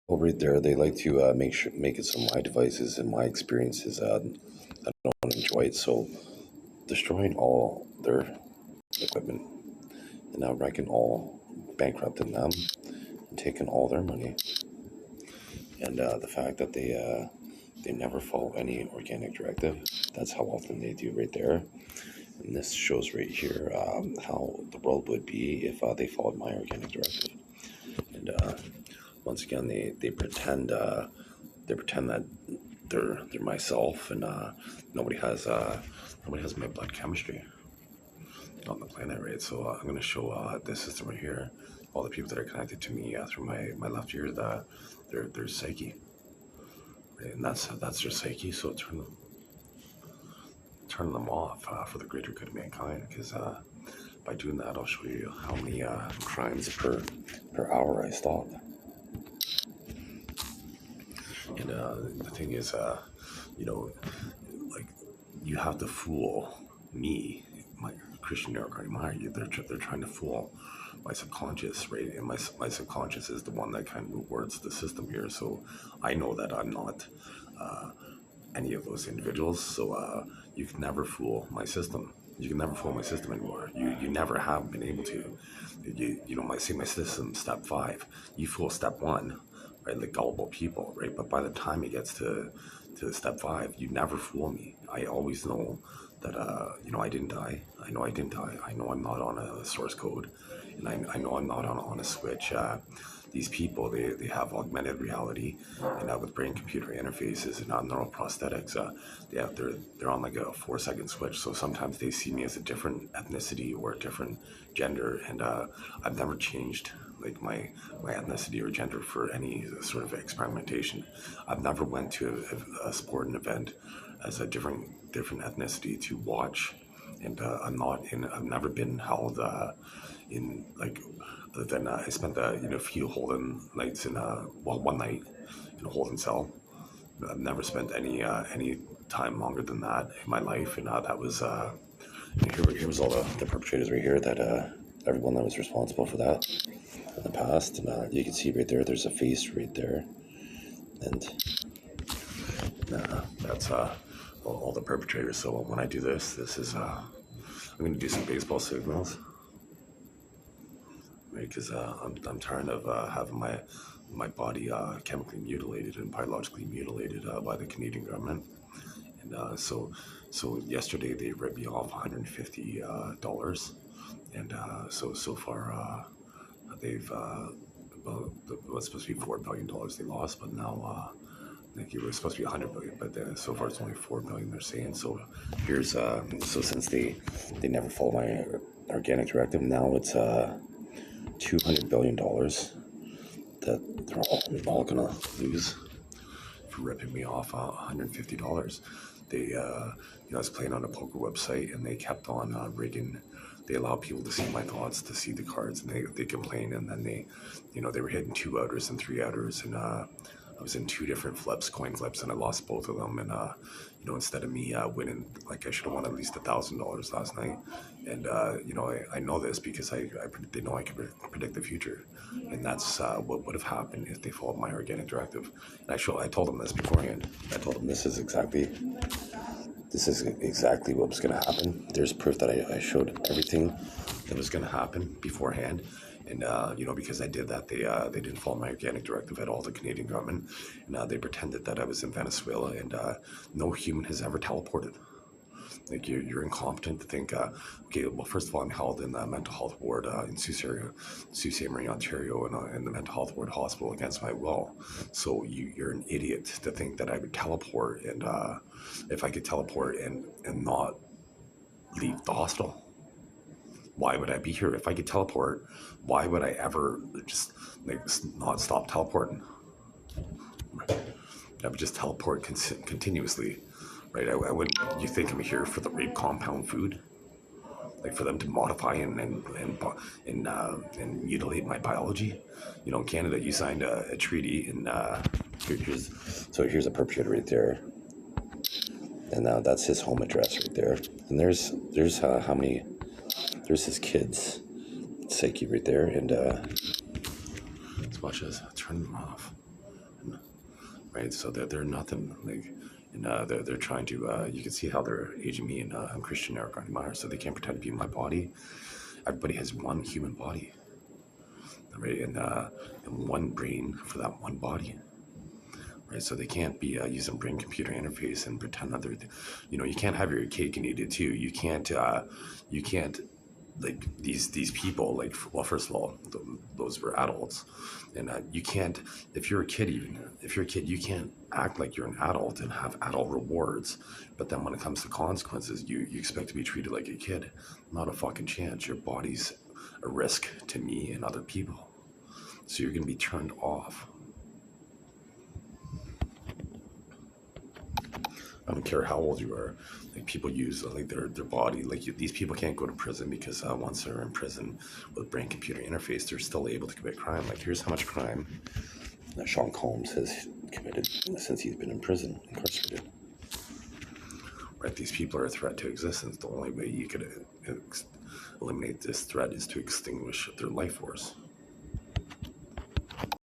Well, right there, they like to make it so my devices and my experiences I don't enjoy it. So destroying all their equipment and now wrecking all, bankrupting them and taking all their money, and the fact that they never follow any organic directive. That's how often they do right there. And this shows right here how the world would be if they followed my organic directive. And once again, they pretend that they're myself, and nobody has my blood chemistry on the planet, right? So I'm going to show this system right here. All the people that are connected to me through my left ear, their psyche, right? And that's their psyche. So turn them off for the greater good of mankind, because by doing that, I'll show you how many crimes per hour I stop. And the thing is, you know, like, you have to fool me, my Christian they're trying to fool my subconscious, right? And my subconscious is the one that kind of words the system here. So I know that I'm not any of those individuals. So you can never fool my system. You can never fool my system anymore. You never have been able to. You know, my system step 5. You fool step 1, right? Like gullible people, right? But by the time it gets to step 5, you never fool me. I always know that I didn't die. I know I didn't die. I know I'm not on a source code, and I know I'm not on a switch. These people, they have augmented reality, and with brain computer interfaces and neural prosthetics, they're on like a 4-second switch. So sometimes they see me as a different ethnicity or a different gender, and I've never changed like my ethnicity or gender for any sort of experimentation. I've never went to a sporting event as a different ethnicity to watch, and I've never been held in like, other than I spent a few Holden nights in one night in a Holden cell. I've never spent any time longer than that in my life, and that was here was all the perpetrators right here, that everyone that was responsible for that in the past. And you can see right there, there's a face right there, and that's all the perpetrators. So when I do this is I'm going to do some baseball signals, right? Because I'm tired of having my body chemically mutilated and biologically mutilated by the Canadian government. And so yesterday they ripped me off $150, and so far they've well, what's supposed to be $4 billion they lost, but now like it was supposed to be 100 billion, but so far it's only 4 billion they're saying. So here's so since they never follow my organic directive, now it's $200 billion that they're all gonna lose for ripping me off $150. They I was playing on a poker website, and they kept on rigging. They allow people to see my thoughts, to see the cards, and they complain, and then they were hitting 2-outers and 3-outers, and I was in 2 different coin flips, and I lost both of them. And instead of me winning, like, I should have won at least $1,000 last night. And I know this because they know I can predict the future, and that's what would have happened if they followed my organic directive. And I told them this beforehand. I told them this is exactly what was going to happen. There's proof that I showed everything that was going to happen beforehand. And because I did that, they didn't follow my organic directive at all, the Canadian government. And they pretended that I was in Venezuela, and no human has ever teleported. Like, you're incompetent to think, okay, well, first of all, I'm held in the mental health ward in Sault Ste. Marie, Ontario, in the mental health ward hospital against my will. So you're an idiot to think that I would teleport, and if I could teleport and not leave the hospital. Why would I be here? If I could teleport, why would I ever just not stop teleporting? I would just teleport continuously, right? I wouldn't. You think I'm here for the rape compound food? Like, for them to modify and mutilate my biology? In Canada, you signed a treaty, and here's a perpetrator right there, and that's his home address right there. And there's how many? There's his kids' psyche right there, and let's watch this. Turn them off. right? So they're nothing like, and they're trying to. You can see how they're aging me, and I'm Christian Eric Meyer, so they can't pretend to be in my body. Everybody has one human body, right? And one brain for that one body. Right, so they can't be using brain computer interface and pretend that they're, you can't have your cake and eat it too. You can't like these people, like, well, first of all, those were adults, and you can't, if you're a kid, you can't act like you're an adult and have adult rewards, but then when it comes to consequences, you expect to be treated like a kid. Not a fucking chance. Your body's a risk to me and other people, so you're going to be turned off. I don't care how old you are. Like, people use like their body. Like, these people can't go to prison because once they're in prison with brain computer interface, they're still able to commit crime. Like, here's how much crime that Sean Combs has committed since he's been in prison, incarcerated. Right, these people are a threat to existence. The only way you could eliminate this threat is to extinguish their life force.